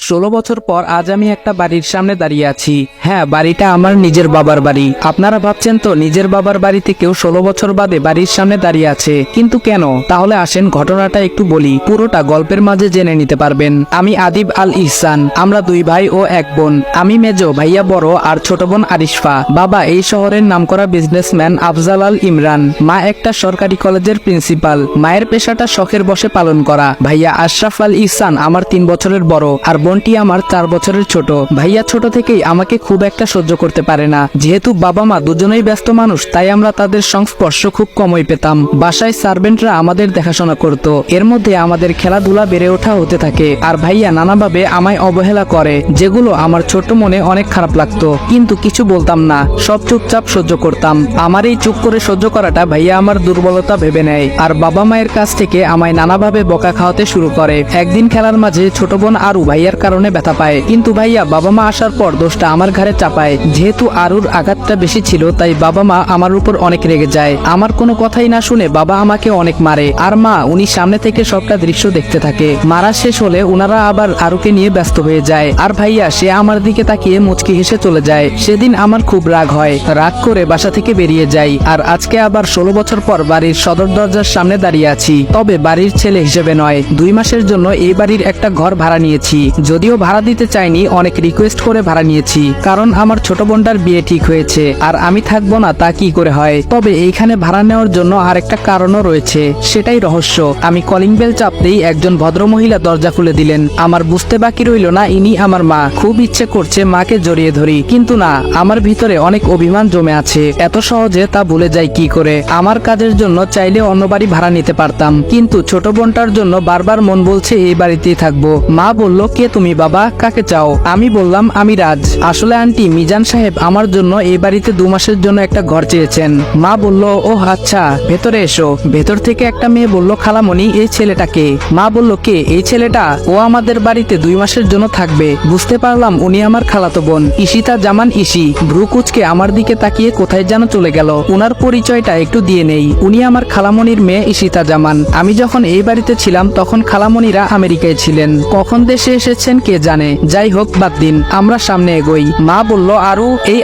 16 বছর পর আজ আমি একটা বাড়ির সামনে দাঁড়িয়ে আছি। হ্যাঁ, বাড়িটা আমার নিজের বাবার বাড়ি। আপনারা ভাবছেন তো নিজের বাবার বাড়িতে কেউ 16 বছর বাদে বাড়ির সামনে দাঁড়িয়ে আছে, কিন্তু কেন? তাহলে আসেন ঘটনাটা একটু বলি, পুরোটা গল্পের মাঝে জেনে নিতে পারবেন। আমি আদিব আল ইহসান, আমরা দুই ভাই ও এক বোন। আমি মেজো, ভাইয়া বড় আর ছোট বোন আরিশফা। বাবা এই শহরের নামকরা বিজনেসম্যান আফজাল আল ইমরান। মা একটা সরকারি কলেজের প্রিন্সিপাল। মায়ের পেশাটা শখের বশে পালন করা। ভাইয়া আশরাফ আল ইহসান আমার 3 বছরের বড় আর বোনটি আমার 4 বছরের ছোট। ভাইয়া ছোট থেকেই আমাকে খুব একটা সহ্য করতে পারে না। যেহেতু বাবা মা দুজনেই ব্যস্ত মানুষ, তাই আমরা তাদের সংস্পর্শ খুব কমই পেতাম। বাসায় সার্ভেন্টরা আমাদের দেখাশোনা করত। এর মধ্যে আমাদের খেলাধুলা বেড়ে ওঠা হতে থাকে। আর ভাইয়া নানাভাবে আমায় অবহেলা করে, যেগুলো আমার ছোট মনে অনেক খারাপ লাগতো, কিন্তু কিছু বলতাম না, সব চুপচাপ সহ্য করতাম। আমার এই চুপ করে সহ্য করাটা ভাইয়া আমার দুর্বলতা ভেবে নেয় আর বাবা মায়ের কাছ থেকে আমায় নানাভাবে বকা খাওয়াতে শুরু করে। একদিন খেলার মাঝে ছোট বোন আরু ভাইয়ার কারণে ব্যথা পায়, কিন্তু ভাইয়া বাবা মা আসার পর দোষটা আমার ঘাড়ে চাপায়। যেহেতু আরুর আঘাতটা বেশি ছিল, তাই বাবা মা আমার উপর অনেক রেগে যায়। আমার কোনো কথাই না শুনে বাবা আমাকে অনেক মারে, আর মা উনি সামনে থেকে সবটা দৃশ্য দেখতে থাকে। মারা শেষ হলে উনারা আবার আরুকে নিয়ে ব্যস্ত হয়ে যায়, আর ভাইয়া সে আমার দিকে তাকিয়ে মুচকি হেসে চলে যায়। সেদিন আমার খুব রাগ হয়, রাগ করে বাসা থেকে বেরিয়ে যাই। আর আজকে আবার 16 বছর পর বাড়ির সদর দরজার সামনে দাঁড়িয়ে আছি, তবে বাড়ির ছেলে হিসেবে নয়। 2 মাসের জন্য এই বাড়ির একটা ঘর ভাড়া নিয়েছি। যদিও ভাড়া দিতে চাইনি, অনেক রিকোয়েস্ট করে ভাড়া নিয়েছি, কারণ আমার ছোট বোনটার বিয়ে ঠিক হয়েছে আর আমি থাকবো না তা কি করে হয়। তবে এইখানে ভাড়া নেওয়ার জন্য আরেকটা কারণও রয়েছে, সেটাই রহস্য। আমি কলিং বেল চাপতেই একজন ভদ্রমহিলা দরজা খুলে দিলেন। আমার বুঝতে বাকি রইল না ইনি আমার মা। খুব ইচ্ছে করছে মাকে জড়িয়ে ধরি, কিন্তু না, আমার ভিতরে অনেক অভিমান জমে আছে। এত সহজে তা ভুলে যাই কি করে? আমার কাজের জন্য চাইলে অন্য বাড়ি ভাড়া নিতে পারতাম, কিন্তু ছোট বোনটার জন্য বারবার মন বলছে এই বাড়িতেই থাকবো। মা বলল, কে তুমি বাবা, কাকে চাও? আমি বললাম, আমি রাজ। আসলে আন্টি, মিজান সাহেব আমার জন্য এই বাড়িতে 2 মাসের জন্য একটা ঘর চেয়েছেন। মা বলল, ও আচ্ছা, ভেতরে এসো। ভেতর থেকে একটা মেয়ে বলল, খালামণি, এই ছেলেটাকে? মা বলল, কে এই ছেলেটা? ও আমাদের বাড়িতে 2 মাসের জন্য থাকবে। বুঝতে পারলাম উনি আমার খালাতো বোন, ঈশিতা জামান ঈশি। ভ্রু কুচকে আমার দিকে তাকিয়ে কোথায় যেন চলে গেল। উনার পরিচয়টা একটু দিয়ে নেই। উনি আমার খালামণির মেয়ে ঈশিতা জামান। আমি যখন এই বাড়িতে ছিলাম তখন খালামণিরা আমেরিকায় ছিলেন, কখন দেশে এসেছেন কে জানে। যাই হোক, বাদ দিন, আমরা সামনে এগোই। মা বলল, আরু, এই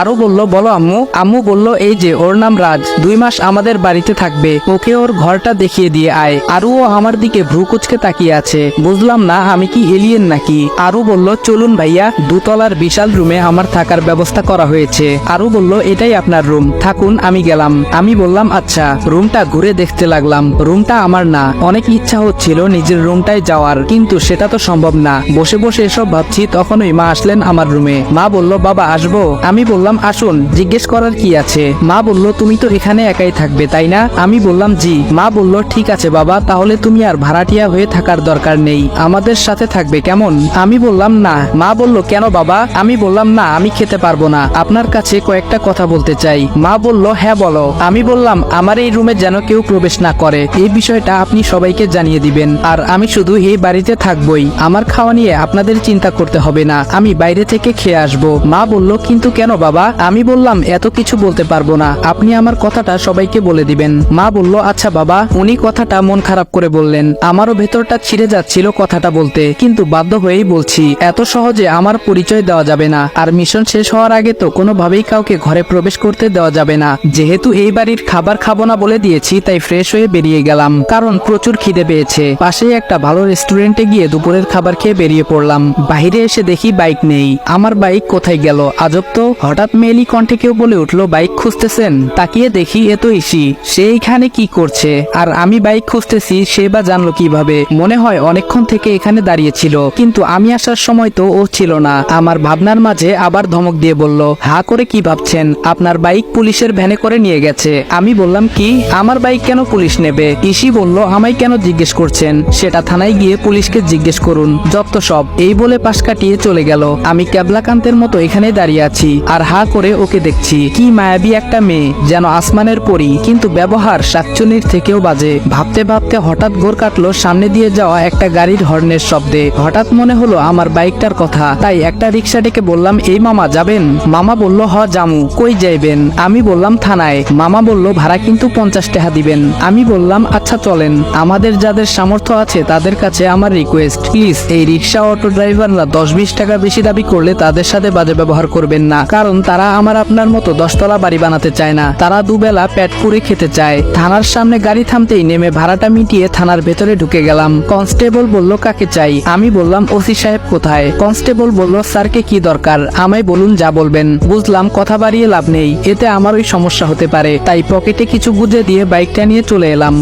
আরু বলল, বলো আম্মু। আম্মু বলল, এই যে ওর নাম রাজ, 2 মাস আমাদের বাড়িতে থাকবে, ওকে ওর ঘরটা দেখিয়ে দিয়ে আয়। আরুও আমার দিকে ভ্রু কুচকে তাকিয়ে আছে। বুঝলাম না আমি কি এলিয়েন নাকি। আরু বলল, চলুন ভাইয়া, 2 তলার বিশাল রুমে আমার থাকার ব্যবস্থা করা হয়েছে। আরু বলল, এটাই আপনার রুম, থাকুন, আমি গেলাম। আমি বললাম, আচ্ছা। রুমটা ঘুরে দেখতে লাগলাম। রুমটা আমার না। অনেক ইচ্ছা হচ্ছিল নিজের রুমটায় যাওয়ার, কিন্তু সেটা তো সম্ভব না। বসে বসে এসব ভাবছি, তখনই মা আসলেন আমার রুমে। মা বলল, বাবা আসবো? আমি বললাম, আসুন, জিজ্ঞেস করার কি আছে? মা বলল, তুমি তো এখানে একাই থাকবে তাই না? আমি বললাম, জি। মা বলল, ঠিক আছে বাবা, তাহলে তুমি আর ভাড়াটিয়া হয়ে থাকার দরকার নেই, আমাদের সাথে থাকবে, কেমন? আমি বললাম, না। মা বলল, কেন বাবা? আমি বললাম, না, আমি খেতে পারবো না, আপনার কাছে কয়েকটা কথা বলতে চাই। মা বলল, হ্যাঁ বলো। আমি বললাম, আমার এই রুমে যেন কেউ প্রবেশ না করে, এই বিষয়টা আপনি সবাইকে জানিয়ে দিবেন। আর আমি শুধু এই বাড়িতে থাকবই, আমার খাওয়া নিয়ে আপনাদের চিন্তা করতে হবে না, আমি বাইরে থেকে খেয়ে আসবো। মা বলল, কিন্তু কেন বাবা? আমি বললাম, এত কিছু বলতে পারবো না, আপনি আমার কথাটা সবাইকে বলে দিবেন। মা বলল, আচ্ছা বাবা। উনি কথাটা মন খারাপ করে বললেন। আমারও ভেতরটা ছিঁড়ে যাচ্ছিল কথাটা বলতে, কিন্তু বাধ্য হয়েই বলছি। এত সহজে আমার পরিচয় দেওয়া যাবে না, আর মিশন শেষ হওয়ার আগে তো কোনোভাবেই কাউকে ঘরে প্রবেশ করতে দেওয়া যাবে না। যেহেতু এই বাড়ির খাবার খাবো না বলে দিয়েছি, তাই ফ্রেশ হয়ে বেরিয়ে গেলাম, কারণ প্রচুর খিদে পেয়েছে। পাশেই একটা ভালো রেস্টুরেন্টে গিয়ে দুপুরের খাবার খেয়ে বেরিয়ে পড়লাম। বাইরে এসে দেখি বাইক নেই। আমার বাইক কোথায় গেল? আজব তো। হঠাৎ মেয়েলি কণ্ঠে কেউ বলে উঠলো, বাইক খুঁজতেছেন? তাকিয়ে দেখি এ তো ঈশি। সে এখানে কি করছে? আর আমি বাইক খুঁজতেছি, সে বা জানলো কিভাবে? মনে হয় অনেকক্ষণ থেকে এখানে দাঁড়িয়েছিল, কিন্তু আমি আসার সময় তো ও ছিল না। আমার ভাবনার মাঝে আবার ধমক দিয়ে বলল, হা করে কি ভাবছেন? আপনার বাইক পুলিশের ভ্যানে করে নিয়ে গেছে। আমি বললাম, কি? আমার বাইক কেন পুলিশ নেবে? ঈশি বলল, আমায় কেন জিজ্ঞেস করছেন? সেটা থানায় গিয়ে পুলিশকে জিজ্ঞেস করুন, যত সব। এই বলে পাশ কাটিয়ে চলে গেল। আমি ক্যাবলাকান্তের মতো এখানে দাঁড়িয়ে আছি আর হা করে ওকে দেখছি। কি মায়াবী একটা মেয়ে, যেন আসমানের পরী, কিন্তু ব্যবহার শাকচুনির থেকেও বাজে। ভাবতে ভাবতে হঠাৎ ঘোর কাটলো সামনে দিয়ে যাওয়া একটা গাড়ির হর্নের শব্দে। হঠাৎ মনে হলো আমার বাইকটার কথা, তাই একটা রিক্সা ডেকে বললাম, এই মামা যাবেন? মামা বলল, হ জামু। কই যাইবেন? আমি বললাম, থানায়। মামা বলল, ভাড়া কিন্তু 50 টাকা দিবেন। আমি বললাম, আচ্ছা চলেন। আমাদের যাদের সামর্থ্য আছে তাদের কাছে আমার রিকোয়েস্ট, প্লিজ এই রিক্সা রিক্সা অটো ড্রাইভাররা 10-20 টাকা বেশি দাবি করলে তাদের সাথে বাজে ব্যবহার করবেন না, কারণ তারা আমার আপনার মতো 10 তলা বাড়ি বানাতে চায় না, তারা দুবেলা পেট পুরে খেতে চায়। থানার সামনে গাড়ি থামতেই নেমে ভাড়াটা মিটিয়ে থানার ভেতরে ঢুকে গেলাম। কনস্টেবল বলল কাকে চাই, আমি বললাম ওসি সাহেব কোথায়। কনস্টেবল বলল স্যারকে কি দরকার, আমায় বলুন যা বলবেন। বুঝলাম কথা বাড়িয়ে লাভ নেই, এতে আমারই সমস্যা হতে পারে, তাই পকেটে কিছু গুজে দিয়ে বাইকটা নিয়ে চলে এলাম।